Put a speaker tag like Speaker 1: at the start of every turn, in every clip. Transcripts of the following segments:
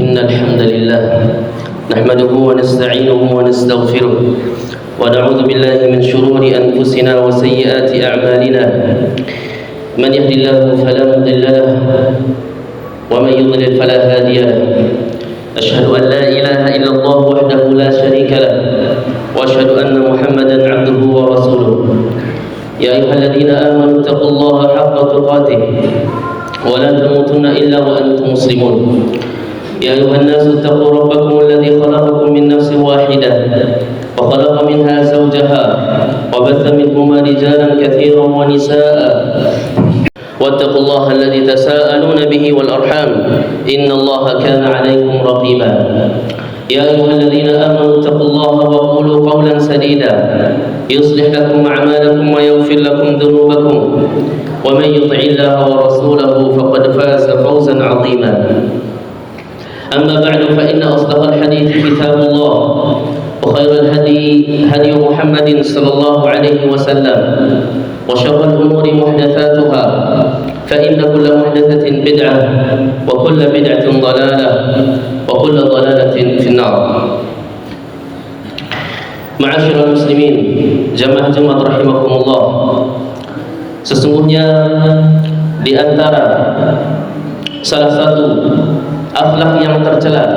Speaker 1: إن الحمد لله نحمده ونستعينه ونستغفره ونعوذ بالله من شرور أنفسنا وسيئات أعمالنا من يهد الله فلا مضل له ومن يضلل فلا هادي له أشهد أن لا إله إلا الله وحده لا شريك له وأشهد أن محمدا عبده ورسوله يا أيها الذين آمنوا اتقوا الله حق تقاته ولا تموتن إلا وأنتم مسلمون يا أيها الناس اتقوا ربكم الذي خلقكم من نفس واحدة وخلق منها زوجها وبث منهما رجالا كثيرا ونساء واتقوا الله الذي تساءلون به والأرحام إن الله كان عليكم رقيبا يا أيها الذين آمنوا اتقوا الله وقولوا قولا سديدا يصلح لكم أعمالكم ويغفر لكم ذنوبكم ومن يطع الله ورسوله فقد فاز فوزا عظيما أما بعد فإن أصدق الحديث كتاب الله وخير الهدي هدي محمد صلى الله عليه وسلم وشر الأمور محدثاتها فإن كل محدثة بدعة وكل بدعة ضلالة وكل ضلالة في النار. Ma'asyiral muslimin, jamaah Jumat rahimakumullah. Sesungguhnya di antara salah satu akhlak yang tercela,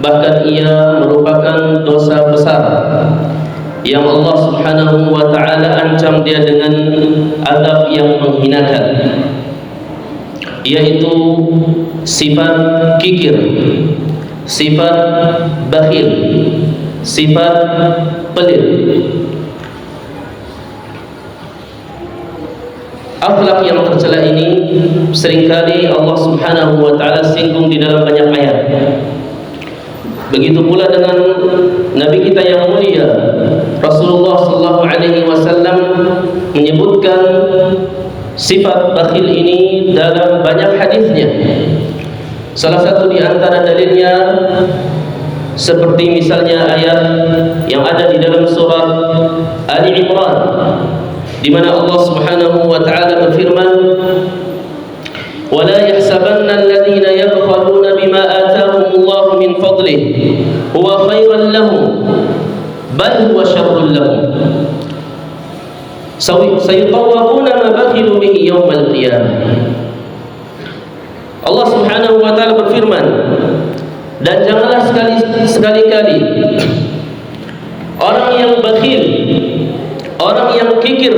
Speaker 1: bahkan ia merupakan dosa besar yang Allah Subhanahu wa taala ancam dia dengan azab yang menghinakan, yaitu sifat kikir, sifat bakhil, sifat pelit. Akhlak yang tercela ini seringkali Allah Subhanahu wa taala singgung di dalam banyak ayat. Begitu pula dengan Nabi kita yang mulia Rasulullah sallallahu alaihi wasallam menyebutkan sifat bakhil ini dalam banyak hadisnya. Salah satu di antara dalilnya seperti misalnya ayat yang ada di dalam surat Ali Imran, di mana Allah Subhanahu wa taala berfirman, ولا يحسبن الذين يبخلون بما آتاهم الله من فضله هو خيرا لهم بل هو شر لهم سيطوقون ما بخلوا به يوم القيامة. Allah Subhanahu wa taala berfirman, dan janganlah sekali-kali orang yang bakhil, orang yang kikir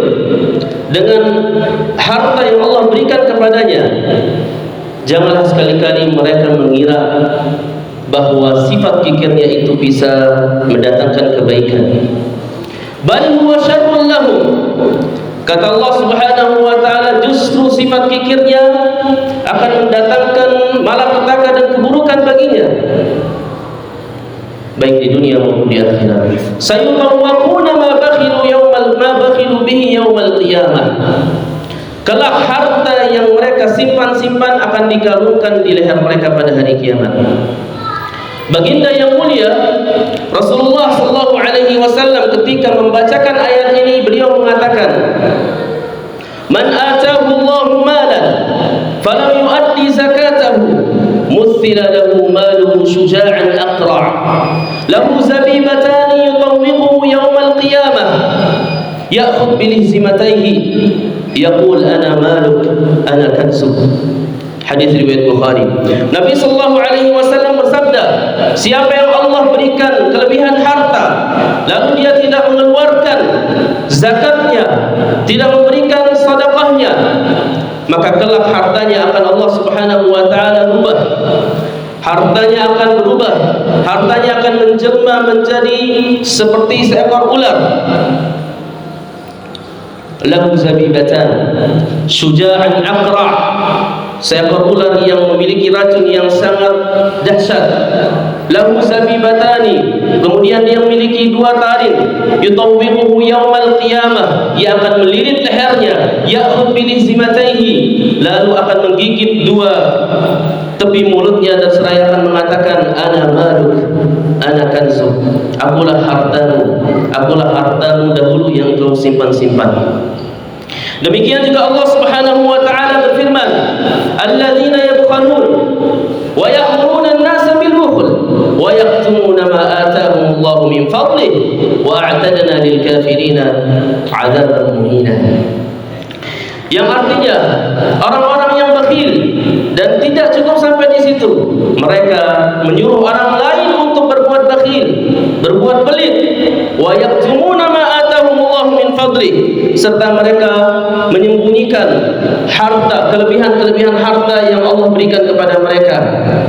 Speaker 1: dengan harta yang Allah berikan kepadanya, janganlah sekali-kali mereka mengira bahwa sifat kikirnya itu bisa mendatangkan kebaikan. Bal huwa syarrun lahum. Kata Allah Subhanahu wa taala, justru sifat kikirnya akan mendatangkan malapetaka dan keburukan baginya, baik di dunia maupun di akhirat. Sayutawwaquna ma bakhilu bihi yaumal qiyamah. Kelak harta yang mereka simpan akan dikalungkan di leher mereka pada hari kiamat. Baginda yang mulia Rasulullah sallallahu alaihi wasallam ketika membacakan ayat ini, beliau mengatakan, "Man atahu Allahu malan falam yuaddi zakatahu مثل له ماله شجاعا أقرع له زبيبتان يطوقه يوم القيامة يأخذ بلهزمتيه يقول أنا مالك أنا كنزك." Hadis riwayat Bukhari. Nabi sallallahu alaihi wasallam bersabda, siapa yang Allah berikan kelebihan harta lalu dia tidak mengeluarkan zakatnya, tidak memberikan sedekahnya, maka kelak hartanya akan Allah Subhanahu wa taala rubah. Hartanya akan berubah, hartanya akan menjelma menjadi seperti seekor ular. Lahu zabibatan syuja'an aqra', seekor ular yang memiliki racun yang sangat dahsyat. Lahu zabibatani, kemudian dia memiliki dua taring. Yutawwiquhu yaumal qiyamah, ia akan melilit lehernya. Ya'khudh bilihzimataihi, lalu akan menggigit dua tepi mulutnya dan seraya akan mengatakan, ana maluk, ana kanzuk, akulah hartamu dahulu yang kau simpan-simpan. Demikian juga Allah Subhanahu wa taala berfirman, alladzina yabkhalun wa ya'muruna an-nasa 'adzaban muhina. Yang artinya orang-orang yang bakhil dan tidak cukup sampai di situ, mereka menyuruh orang lain untuk berbuat bakhil, berbuat pelit, wa yaktumuna ma atahumullahu min fadli, serta mereka menyembunyikan harta, kelebihan-kelebihan harta yang Allah berikan kepada mereka.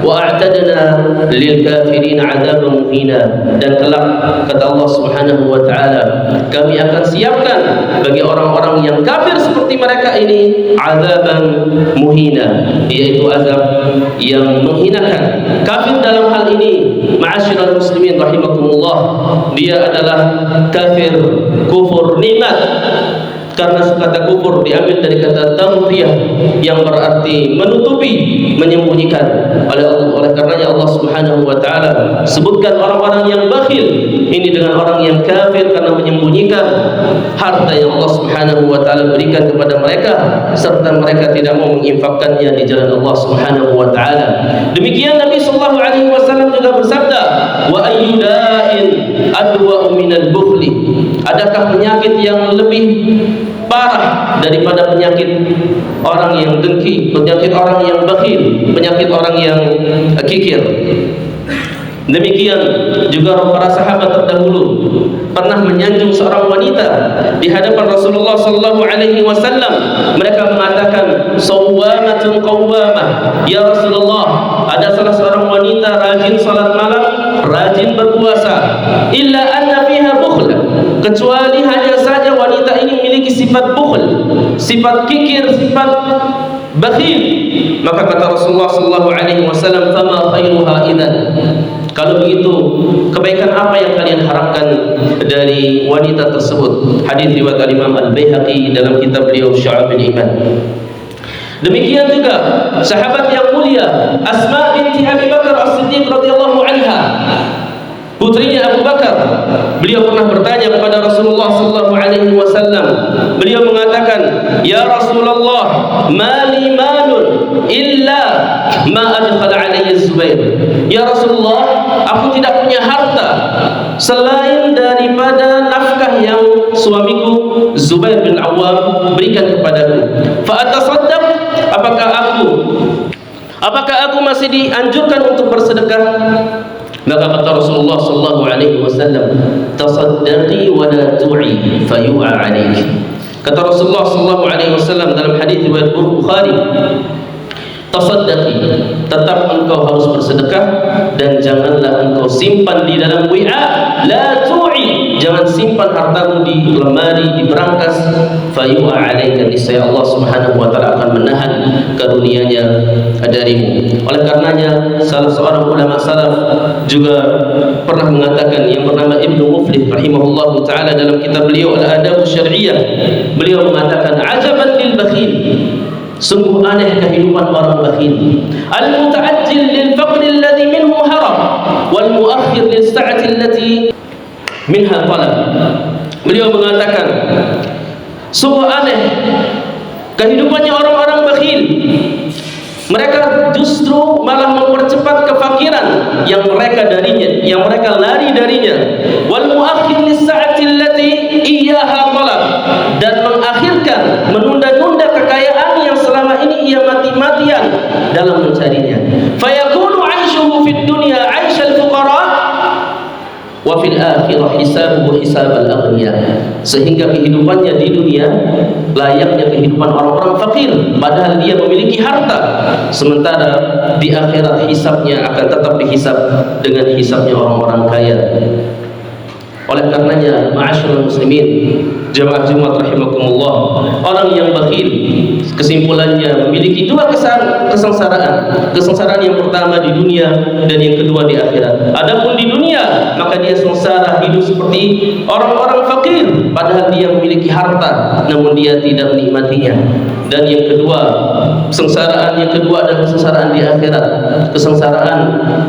Speaker 1: Wa a'tadna lil kafirin 'adzaban muhina, dan kelak kata Allah Subhanahu wa taala, kami akan siapkan bagi orang-orang yang kafir seperti mereka ini azaban muhina, yaitu azab yang menghinakan. Kafir dalam hal ini, ma'asyiral muslimin rahimakumullah, dia adalah kafir kufur nikmat. Karena kata kufur diambil dari kata taghtiyah yang berarti menutupi, menyembunyikan. Oleh karenanya Allah Subhanahu wa taala sebutkan orang-orang yang bakhil ini dengan orang yang kafir karena menyembunyikan harta yang Allah Subhanahu wa taala berikan kepada mereka, serta mereka tidak mau menginfakkannya di jalan Allah Subhanahu wa taala. Demikian Nabi sallallahu alaihi wasallam juga bersabda, wa ayyuda'in adwa minal bukhli, adakah penyakit yang lebih parah daripada penyakit orang yang dengki, penyakit orang yang bakhil, penyakit orang yang kikir. Demikian juga para sahabat terdahulu pernah menyanjung seorang wanita di hadapan Rasulullah sallallahu alaihi wasallam. Mereka mengatakan, sawwamatun qawwamah, ya Rasulullah, ada salah seorang wanita rajin salat malam, rajin berpuasa, illa anna fiha bukhl, kecuali hanya saja wanita ini memiliki sifat bukhl, sifat kikir, sifat bakhil. Maka kata Rasulullah sallallahu alaihi wasallam, fama khairuha idzan, kalau begitu kebaikan apa yang kalian harapkan dari wanita tersebut? Hadis riwayat Imam Al-Baihaqi dalam kitab beliau Syu'abul Iman. Demikian juga sahabat yang mulia Asma binti Abi Bakar As-Siddiq radhiyallahu anha, putrinya Abu Bakar. Beliau pernah bertanya kepada Rasulullah sallallahu alaihi wasallam. Beliau mengatakan, "Ya Rasulullah, mali malun illa ma adkhala alayya Zubair." Ya Rasulullah, aku tidak punya harta selain daripada nafkah yang suamiku Zubair bin Awwam berikan kepadaku. Fa atasaddaq, apakah aku masih dianjurkan untuk bersedekah? Maka kata Rasulullah sallallahu alaihi wasallam, tasaddaqi wa la tu'i fayu'a 'alaiki. Kata Rasulullah sallallahu alaihi wasallam dalam hadis riwayat Bukhari, tasaddaqi, tetap engkau harus bersedekah dan janganlah engkau simpan di dalam WA. La tu'i, jangan simpan hartamu di lemari, di berangkas. Fayu'a 'alaika, niscaya Allah Subhanahu wa taala akan menahan karunia-Nya darimu. Oleh karenanya salah seorang ulama salaf juga pernah mengatakan, yang bernama Ibnu Muflih rahimahullahu taala dalam kitab beliau Al-Adab Syar'iyyah, beliau mengatakan, ajaban lil bakhil, sungguh aneh kehidupan orang bakhil. Al-muta'ajjil lil faqri alladhi minhu harab, wal mu'akhir lil sa'ati allati minha talab. Beliau mengatakan, sungguh aneh kehidupannya orang-orang bakhil. Mereka justru malah mempercepat kefakiran yang mereka lari darinya. Wal mu'akhir lis sa'ati allati iyyaha talab, dan mengakhirkan, menunda-nunda kekayaan yang selama ini ia mati-matian dalam mencarinya. Fayakunu 'aishuhu fid dunya 'aishal fuqara wa fil akhirah hisabuhu hisabal aghniya, sehingga kehidupannya di dunia layaknya kehidupan orang-orang fakir, padahal dia memiliki harta, sementara di akhirat hisabnya akan tetap dihisab dengan hisabnya orang-orang kaya. Oleh karenanya, ma'asyiral muslimin, jamaah Jumat rahimakumullah, orang yang bakhil kesimpulannya memiliki dua kesengsaraan. Kesengsaraan yang pertama di dunia dan yang kedua di akhirat. Adapun di dunia, maka dia sengsara hidup seperti orang-orang fakir, padahal dia memiliki harta namun dia tidak menikmatinya. Dan yang kedua, kesengsaraan yang kedua adalah kesengsaraan di akhirat, kesengsaraan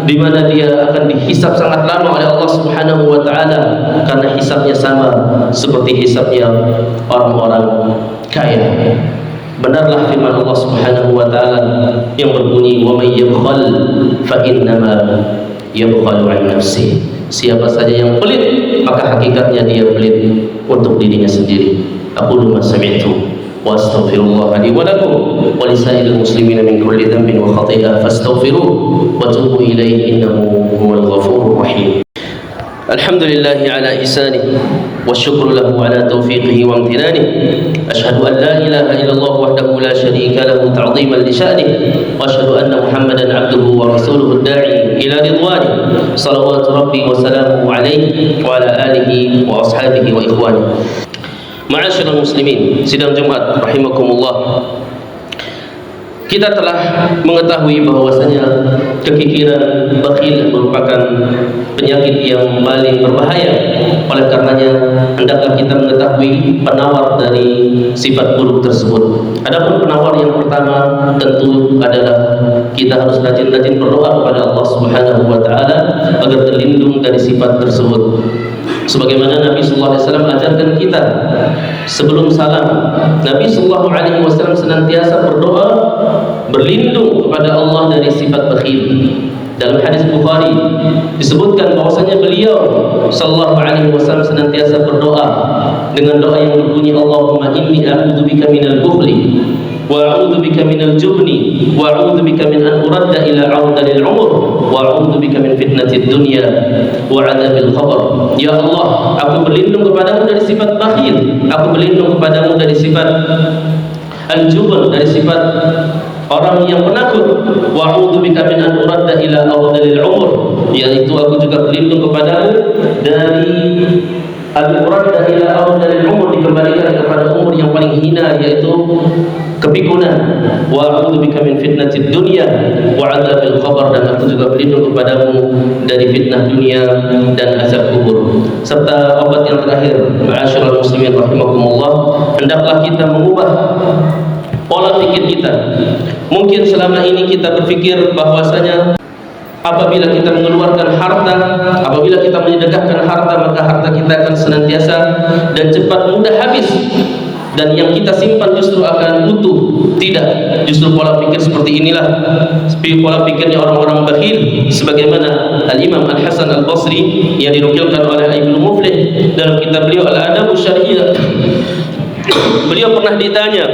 Speaker 1: di mana dia akan dihisab sangat lama oleh Allah Subhanahu wa taala, karena hisabnya sama seperti hisabnya orang-orang kaya. Benarlah firman Allah Subhanahu wa taala yang berbunyi, wa may yabkhal fa innama yabkhalu an nafsihi. Siapa saja yang pelit, maka hakikatnya dia pelit untuk dirinya sendiri. Aqulu ma sami'tu wa astaghfirullah li wa lakum wa lisairil muslimina min kulli dhanbin wa khati'ah fastaghfiruhu wa tubu ilayhi innahu huwal ghafurur rahim. Alhamdulillahi ala ihsanih wa syukru lahu ala taufiqihi wa amtinanihi. Ashhadu an la ilaha illallah wahdahu la syarika lahu ta'ziman li sya'nihi wa ashhadu anna Muhammadan 'abduhu wa rasuluhu ad-da'i ila ridwanihi. Shalawatu rabbi wa salamuhu alaihi wa ala alihi wa ashabihi wa ikhwanihi. Ma'asyiral muslimin, sidang Jumat rahimakumullah. Kita telah mengetahui bahwasanya kekikiran, bakhil merupakan penyakit yang paling berbahaya. Oleh karenanya hendaklah kita mengetahui penawar dari sifat buruk tersebut. Adapun penawar yang pertama tentu adalah kita harus rajin-rajin berdoa kepada Allah Subhanahu wa taala agar terlindung dari sifat tersebut. Sebagaimana Nabi sallallahu alaihi wasallam ajarkan kita sebelum salam, Nabi sallallahu alaihi wasallam senantiasa berdoa berlindung kepada Allah dari sifat bakhil. Dalam hadis Bukhari disebutkan bahwasanya beliau sallallahu alaihi wasallam senantiasa berdoa dengan doa yang berbunyi, Allahumma inni a'udzubika minal bukhli wa a'udzubika minal jubni wa a'udzubika min an uradda ila 'ardhil umur wa a'udzubika min fitnatid dunya wa 'adzabil qabr. Ya Allah, aku berlindung kepadamu dari sifat bakhil, aku berlindung kepadamu dari sifat al-jubn, dari sifat orang yang penakut. Wa a'udzubika min an uradda ila ardhil umur, yaitu aku juga berlindung kepadamu dari al-uradda ila ardhil umur, dikembalikan kepada umur yang paling hina, yaitu kepikunan. Wa a'udzubika min fitnatid dunya wa 'adzabil qabr, dan aku juga berlindung kepadamu dari fitnah dunia dan azab kubur. Serta obat yang terakhir, ma'asyiral muslimin rahimakumullah, hendaklah kita mengubah pola pikir kita. Mungkin selama ini kita berpikir bahwasanya apabila kita mengeluarkan harta, apabila kita menyedekahkan harta, maka harta kita akan senantiasa dan cepat mudah habis, dan yang kita simpan justru akan utuh. Tidak, justru pola pikir seperti inilah pola pikirnya orang-orang bakhil. Sebagaimana Al-Imam Al-Hasan Al-Basri yang dinukilkan oleh Ibnu Muflih dalam kitab beliau Al-Adab Syariah, beliau pernah ditanya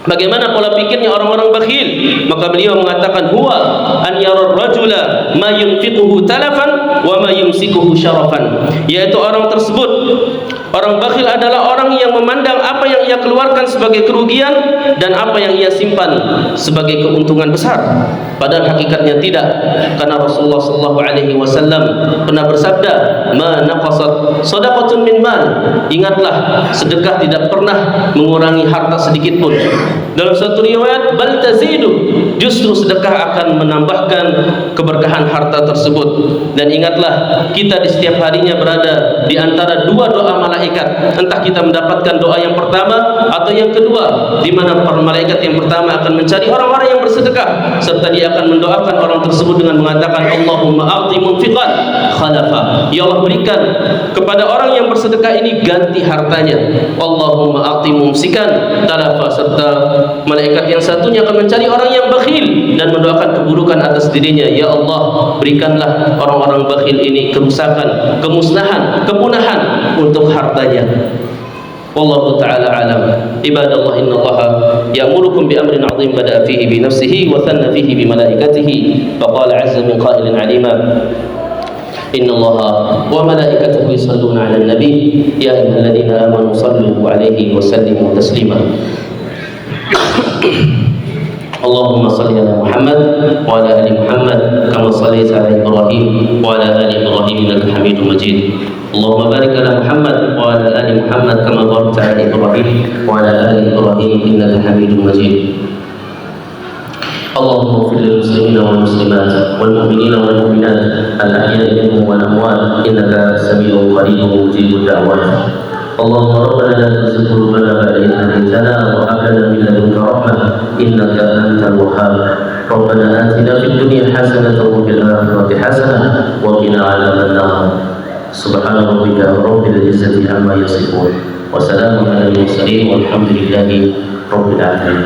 Speaker 1: bagaimana pola pikirnya orang-orang bakhil, maka beliau mengatakan, huwa an yara rajula ma yunfiquhu talafan wa ma yumsikuhu syarafan, yaitu orang tersebut, orang bakhil adalah orang yang memandang apa yang ia keluarkan sebagai kerugian dan apa yang ia simpan sebagai keuntungan besar. Padahal hakikatnya tidak, karena Rasulullah sallallahu alaihi wasallam pernah bersabda, ma naqasat shadaqatun min mal, ingatlah sedekah tidak pernah mengurangi harta sedikit pun. Dalam satu riwayat, bal tazidu, justru sedekah akan menambahkan keberkahan harta tersebut. Dan ingatlah, kita di setiap harinya berada di antara dua doa malaikat. Entah kita mendapatkan doa yang pertama atau yang kedua, di mana para malaikat yang pertama akan mencari orang-orang yang bersedekah, serta dia akan mendoakan orang tersebut dengan mengatakan, Allahumma a'ti munfiqan khalafa, ya Allah berikan kepada orang yang bersedekah ini ganti hartanya. Allahumma a'ti mumsikan talafa, serta malaikat yang satunya akan mencari orang yang bakhil dan mendoakan keburukan atas dirinya. Ya Allah, berikanlah orang-orang bakhil ini kerusakan, kemusnahan, kepunahan untuk hartanya. Wallahu ta'ala alam. Ibadallah, innallaha ya'murukum bi amrin 'azim bada'a fihi bi nafsihi wa thanna fihi bi malaikatihi fa qala 'azza min qailin 'alima. Innallaha wa malaikatahu yusalluna 'alan nabi ya ayyuhalladzina amanu sallu 'alaihi wa sallimu taslima. Allahumma salli ala Muhammad wa ala ali Muhammad kama shallaita ala Ibrahim wa ala ali Ibrahim innaka Hamidum Majid. Allahumma barik ala Muhammad wa ala ali Muhammad kama barakta ala Ibrahim wa ala ali Ibrahim innaka Hamidum Majid. Allahumma ighfir lil muslimina wal muslimat wal mu'minina wal mu'minat al-ahya'i minhum wal amwat innaka samii'un qariibun mujibud da'wat. اللهم ربنا لا تزغ قلوبنا بعد إذ هديتنا وهب لنا من لدنك رحمة إنك أنت الوهاب. ربنا آتنا في الدنيا حسنة وفي الآخرة حسنة وقنا عذاب النار. سبحان ربك رب العزة عما يصفون وسلام على المرسلين والحمد لله رب العالمين.